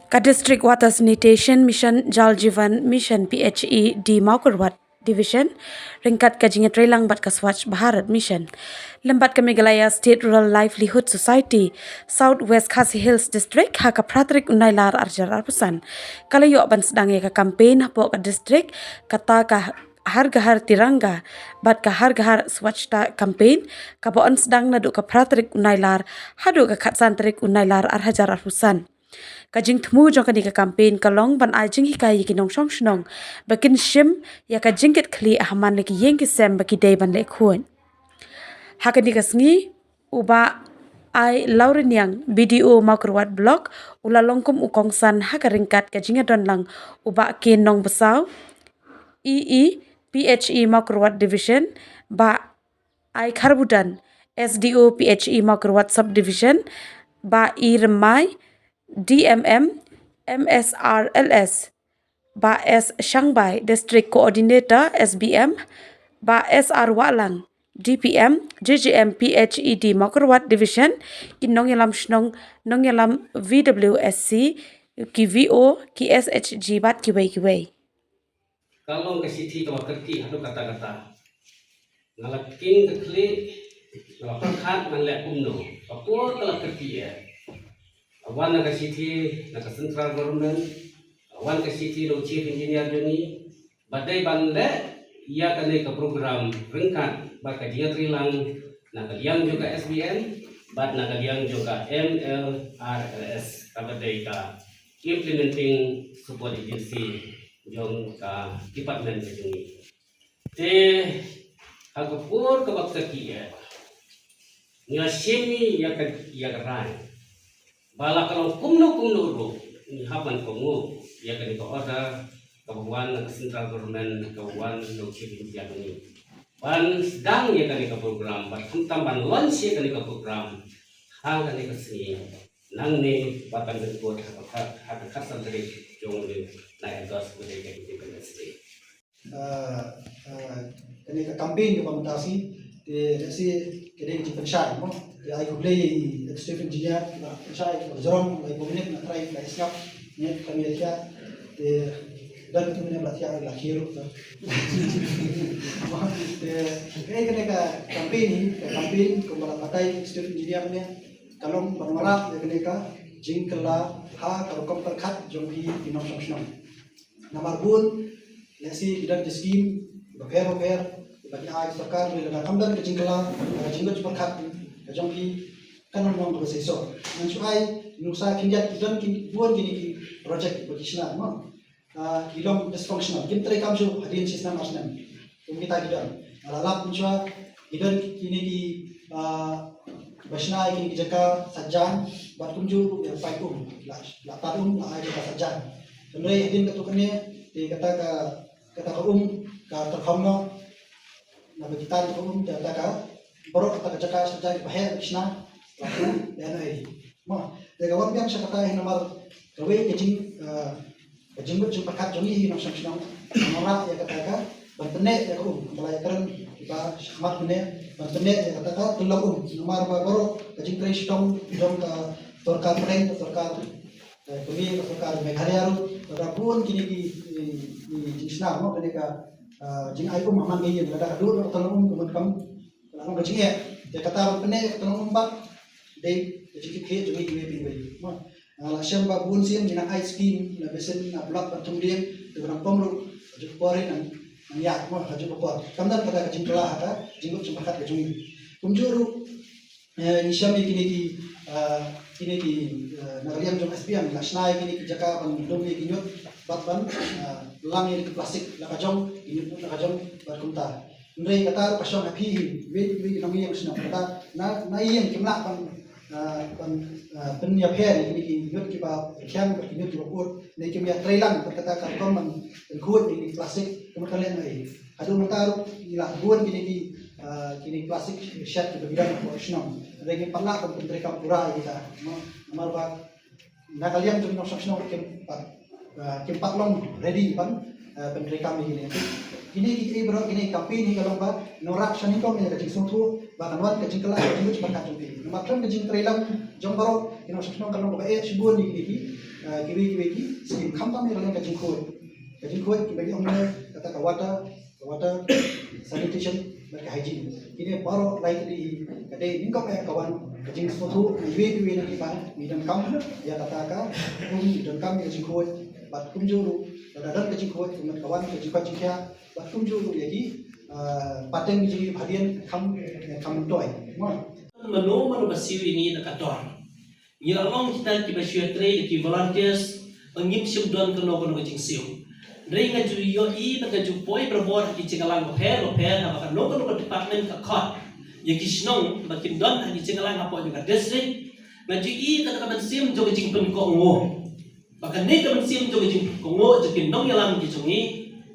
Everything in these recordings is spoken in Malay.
Ka District Water Sanitation Mission Jal Jeevan Mission PHE di Maukarwat Division ringkat ka jingat relang bat ka Swachh Bharat Mission lembat ka Meghalaya State Rural Livelihood Society South West Khasi Hills District ha ka pratrik unailar arjar arpusan kalayo ban sedang ka campaign po ka district kata ka harga har tiranga bat ka harga har swachhta campaign ka boon sedang nadu ka pratrik unailar hadu ka khatsan trik unailar ar hajar arpusan kajing temu jong kani ka campaign kalong ban ajing hikai kinong song shnong bakin shim ya ka jingkit khli ahman leki yeng ki sem baki dei ban le khun hakani ka sngi uba ai lauren yang BDO Maukarwat block ula longkum ukongsan haka ringkat ka jinga don lang uba ke nong besau PHE Maukarwat division ba ai kharbudan SDO PHE Maukarwat subdivision ba i remai DMM MSRLS ba S Shangbai District Coordinator SBM ba SR Walang DPM JGM PHED Maukarwat Division ki nongyalam shnong nongyalam VWSC ki VO ki SHG bat ki wei kalau ke siti kalau kerti adu kata-kata ngalakin kekli ngalakan khat ngalek umno apur kalau kerti ya awan naga siti naga central government awan ke siti lo chief engineer joni badai bande ia kane ke program ringkat baka dia trilang naga liang juga SBN bad naga liang juga MLRLS kabadai ka implementing support agency jong ka department joni te agapur ka bakta kiya nya semi ya rai bala kalau kumno ro ni hapan kongo ya kan ko order kabuan na central government kabuan lo chief ya ni ban sedang ya kan ka program ban tamban launch ya kan ka program hal kan ka sini nang ni batan den ko ha khasan dari jong le na endos ko de ka independence day kani ka campaign ko pamutasi te si kede ki pensai mo ai ko play Stephen Engineer na pensai ko zorom ai ko nek na try na isap net kami ya te dan tu ne batia la hero te kene ka campaign ko bala patai Stephen Engineer ne kalong banmara kene ka jingkala ha ka kom perkhat jonghi pinong song nomor bun lesi bidan scheme baper bagi ai सरकार में लगा कमदन के जिंगला जिंगल पर खात जong की kanon mong proseso nan suai nusa kinjat kidan kin buon kini ki project position mo kilom dysfunctional kim tre kam ju hadin sistem asnan tum kita kidan alalap nusa kidan kini ki basna kini ki jaka sajan bat kumju ya paitum la tarum la ai jaka sajan semre hadin katukane ti kata ka terkhomno na begitan umum data ka borok kata jaka saja bahaya bisna laku dan ai mo de gawam yang sa kata nomor gawe kejing jumpa kat jongi nom sam nomor ya kata ka bantene ya ko mulai keren ba khmat bene bantene ya kata ka tulung nomor ba borok kejing tre stong jom ka torkar preng torkar kami torkar Meghalaya ru rapun kini ki jisna mo kene ka jing ai ko maman ngi yeng ada dur tanum kuman kam lalu kecing ya dia kata pene tanum bak dei kecik ke jadi dua pinggir mo ala syam ba bun sim jina ice cream na besen na blok patung dia tu orang pomru aju pore nang ya mo aju pore kamdan kata kecing telah ada jinguk cuma kat kecing kumjuru ni syam kini di nagariam jom SPM la snai kini jaka ban domi kinyot batban lang ini ke plastik lakajong ini pun lakajong berkumta. Mereka kata pasang api, we kami yang senang kata na yang kimla pen ya pher ini yut kiba kian yut berpur, ni kimia trailang berkata karton man kuat ini plastik kemudian ai. Adu mutaru ila buan kini plastik shat ke bidang profesional. Mereka pernah mereka pura kita, nomor bak na kalian tu nak senang kimpak long ready pan penderita ini ki bro ini kapi ni kalau ba norak shani ko ni ka jisung tu bahkan wan kajing kelai kajing cepat kacung ti makam kajing trailang jong baro ino sakno kalong ba sibun ni kiwi skim khampam ni ralang kajing khoi bagi omne kata ka water sanitation bagi hygiene ini baro lai di kade ningkap kawan kajing sotu kiwi ni pa midam kam ya kata ka midam kam kajing khoi bat kumjuru dadan kajing khoi kawan kajing kya bat kumjuru yagi pateng jadi hadian kamu toy, Mano basiu ini nakator. Ia long kita kibasiu trade ki volunteers pengim siu don kono kajing siu. Dre ngaju yo I ngaju poi berbor ki cingalang loper abakan no kono department ka khot. Ye ki snong bakin don ki cingalang apo juga district. Ngaju I kata kaban sim jo kajing pun ko ngo. Bakan ne kaban sim jo kajing ko ngo jekin nong yalang ki jungi.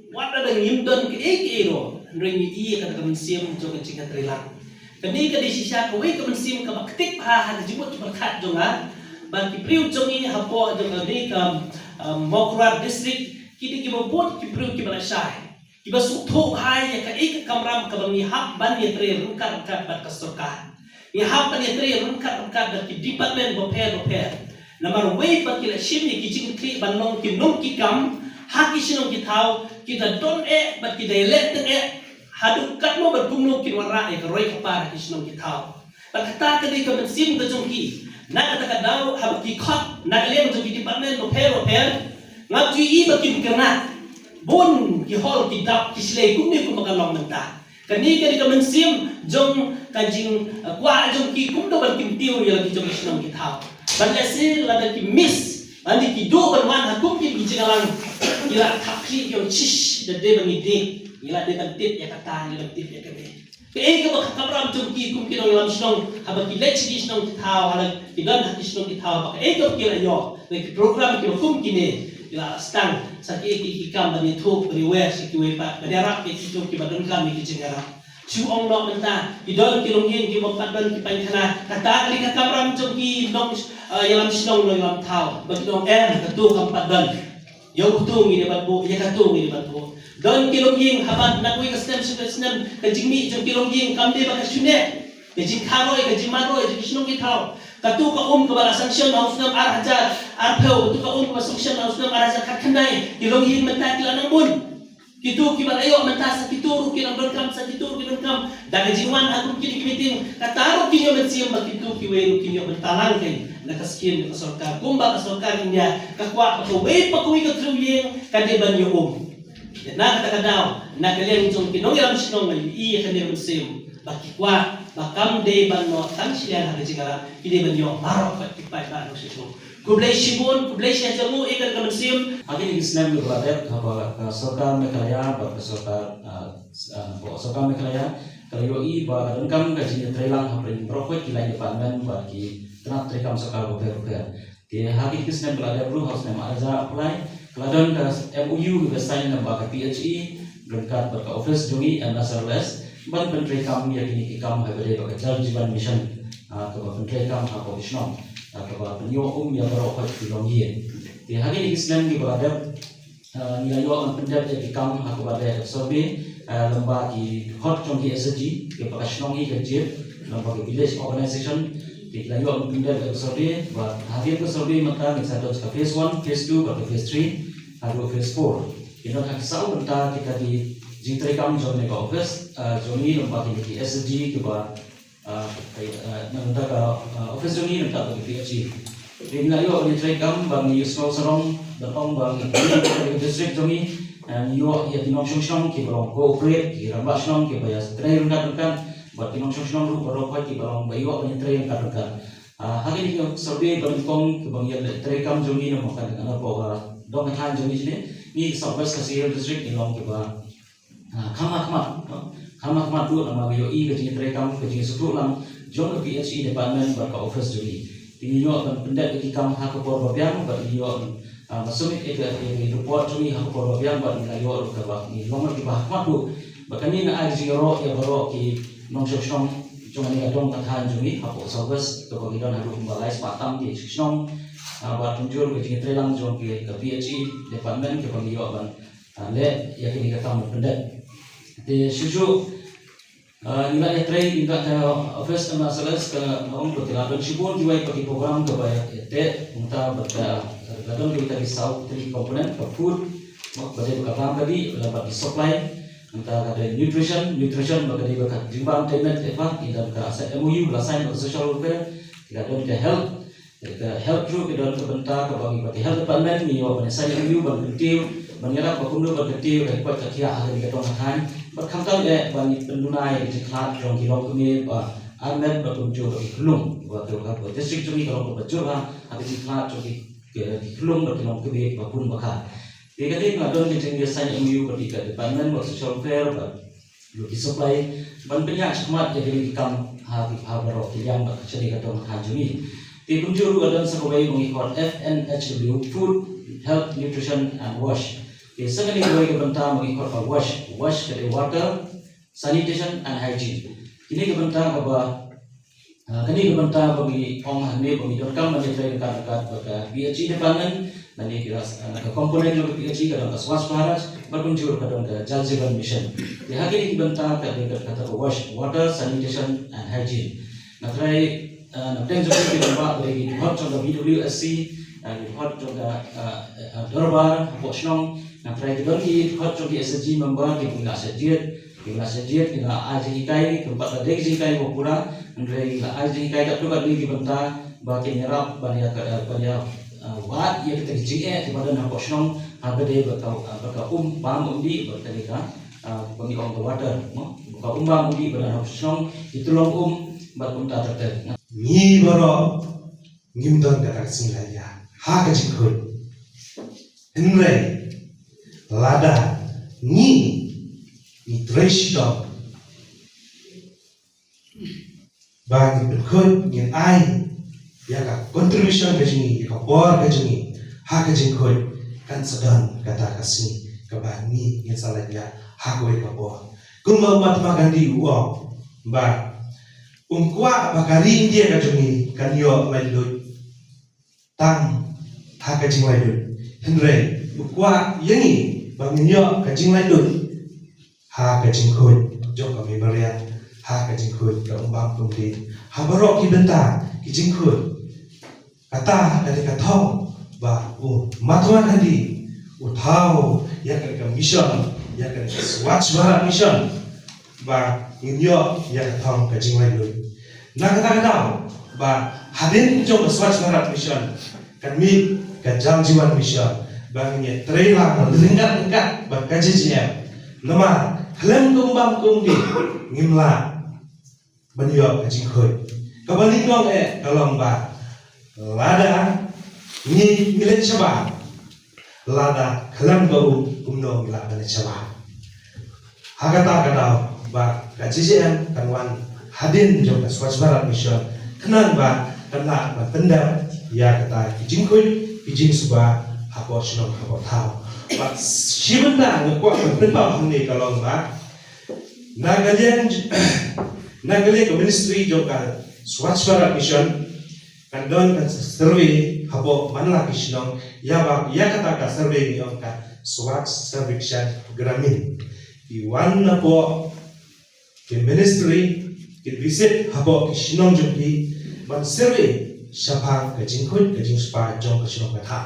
Wada dang yim don ki ro. Ring I kata kemensim jo kecing trilang. Kani kadi sisa kowe kemensim ka baktik ha jibut berkat jonga bagi priu jongi hapo jonga ni ka Mokrat district kidi ki bobot ki priu ki balasai. Ki basukho hai ka ek kamram ka bangi hak ban ye tre rungkat bat kasurka. Ni hak ban ye tre rungkat bat ki department boper. Namar wei bat ki la shimni ki jing tri banong ki nong ki kam haki sinong ki thau kita don bat ki dialect hadu katmo berkumno kinwara ya roy kapara kisnom kitao bakata kadi kemensim ke jongki na kata kadau habki khot na lem jongki department no per ngap ji I bakin kerna bon ki hol ki dap kislei kumni kum makalong menta kani kadi kemensim jong kajing kwa jongki kumdo bakin tiu ya ki jong kisnom kitao balasi lada ki miss andi ki do berman hakum ki bijangalang ila takli yo chish de bangi de ila de tip ya kata ila tip ya kade ke ba kamram jumki kum kinong lam snong haba ki lech ki snong ki thao hala ki dan hati snong ki thao ba ko ki la yo le program ki kum kine ila stang sa ki kam ba ni thuk everywhere si ki we pa kadara ki tu ki ba don kam ki jingara chu ong no menta ki don ki long yin ki mo pa don ki pain khana kata ali ka kamram jumki nong yalam snong lo lam thao ba ki dong ka tu kam pa don yo tu ngi de ba bo ya ka tu ngi de ba bo don kilong ying habat nakui ka stem ka jingmi jong kilong ying kamde ba ka shune ka jing kharoi ka jing maroi ka kishnong ki thau ka tu ka ka bala sanction haus nam ar hajar ar pheu tu ka ka sanction haus nam ar hajar khatnai kilong ying menta kilanang bun kitu ki balayo menta sa kituru kilang don kam sa kituru kilang kam daga jingwan aku kini meeting kataro kinyo metsiam ba kitu ki weru kinyo mentalang kay nakaskin ka sarkar kumba ka sarkar niya kakwa ka we pa kuwi ka truyeng kadeban yo na kata kadau na kalian jong kinong yalam sinong ngali I kalian musim baki kwa bakam de ban no tan sian ha jingara ide ban yo marok pat tipai ba no sisong kublai shibun kublai sia jamu ikan ka musim Akhirnya Islam berbadet ka sarkar Meghalaya ba sarkar Meghalaya kalau I ba rengkam ka jing trelang ha prin profit kilai department ba ki tenat trekam sarkar boker di hagi Islam berbadet blue house nama aja apply Keladon ke MOU ke sign nama ke PHE berkat berkat office jongi MSRS ban pentri kam ya kini kam ha bade ke Jal Jivan Mission ke pentri kam ha ko Vishnom ke penyo ya baro ka tilongien di hari ini Islam ki berada nilai yo pendap ya kam ha ko bade sorbe lamba ki hot jongi SG ke Vishnom ki jib lamba ke village organization di layo pendap ke sorbe ba hadir ke sorbe maka bisa dos ke phase 1 phase 2 ke phase 3 atau phase 4 ino ka sau menta kita di jingtri kam jone ka office joni lamba ki SG ke ba nanta ka office joni nanta ka PHE di layo ni try kam bang yusno sarong datong bang district joni yo ya dinong shong ki barong cooperate ki ramba shong ki ba ya tray rungan buat tinong shong ru barong ki barong bayo ni tray kan hari ini survey berikong kebang yang terekam joni na makan dengan apa dong kan joni sini ni Southwest Kasihar District ilong kiba khamak tu nama BOI ke jini terekam ke jini suku lang jong ke PHE department berka office joni ini yo akan pendat ke kam hak por babiang ber yo masuk ke report joni hak por babiang ber ni yo ke ba ni long ke ba hak tu bahkan ni na ai jiro ya baro ki nong shong cuma ni adong katahan jumi hapo Southwest to ko gidon haru balai Sepatam di Sisnong buat tunjur ke jini trelang jong ke PHE department ke pangio ban le ya kini kata mo pendet di susu Nila ya tray ingat ke office sama sales ke om bertiladan sibun juga bagi program ke bayar te minta berda ladon kita di south three komponen ke food mak bagi berkata tadi dapat di supply minta ada nutrition bagi berkat jimbang payment apa kita ke aset MOU belasan ke social welfare kita don ke health group kita don ke bentar ke bagi health department ni apa saya MOU berkentil menyerap bakundu berkentil dari kuat kia ada di gedung makan berkantor bagi pendunai di kelas jong kilom kami Ahmed berkunjung ke Kelung waktu distrik jong kalau berjurang habis di kelas jong di Kelung berkilom kami pun bakal dia kata ngadon kencing biasanya MU ketika department buat social welfare bagi supply ban penyak semat jadi ikam habis berok yang berkecil kata makan jumi di kunjung adon sebagai mengikut FNHW Food Health Nutrition and Wash di sekali dua kebentar mengikut wash dari water sanitation and hygiene ini kebentar apa kini kebentar bagi orang ini bagi rekam bagi dekat PHE department dan ini kira komponen juga PHE kadang ke Swasth Bharat berkunjung kadang ke Jal Jeevan Mission di hari ini kebentar kata water sanitation and hygiene natrai nanti juga kita bagi hot contoh WWSC hot contoh Dorbar Bosnong natrai kita bagi hot contoh SG member di Bina Sejiat kita aji kai tempat ada aji kai popular natrai kita aji kai tak juga di bentar bagi nyerap banyak wat ia kita GE di badan Bosnong ada dia berkau bam undi berterika bagi orang water berkau bam undi badan Bosnong ditolong berpunta terter ni baro ngimdon kata singlaya ha ka jikhoi henre lada ni treshdo bagi berkhoi ngin ai ya ka contribution ka jingi ya ka por ka jingi ha ka jikhoi kan sedan kata kasini ka bani ngin salaya ha ko ka por kuma Mahatma Gandhi uang ba Ungkwa bakari India kajungi kanyo lailud tang ha kajing lailud henre ungkwa yangi banginyo kajing lailud ha kajing khoi jok kami maria ha kajing khoi ka umbang pumdi ha barok ki benta kijing khoi kata dari kathong ba Mahatma Gandhi uthao ya ka mission ya ka Swachh Bharat mission ba inyo ya kathong kajing lailud na kata ba hadin jong Swachh Bharat mission kami ka Jal Jeevan mission bangnya trailang lengkat ba KJJM lama klem kumbam kumdi ngimla banyo kajing khoi kabaling dong kalong ba lada ni milen chaba lada klem go kumno mila bane chaba hagata kadau ba KJJM kanwan hadin jong Swachh Bharat mission kenan ba kena batenda ya kata kijing khoi kijing suba hapo shnong hapo thao ba shibenda ngkwa penpa hangni kalong ba nagajen ko ministry jong ka Swachh Bharat mission kandon kan survey hapo manla kishnong ya ba ya kata ka survey ni ka Swachh Sarvekshan Gramin iwan na po ke ministry ke visit hapo kishnong jongki ban survey shapang ke jingkhoi ke jing spa jong ke shnong ka tha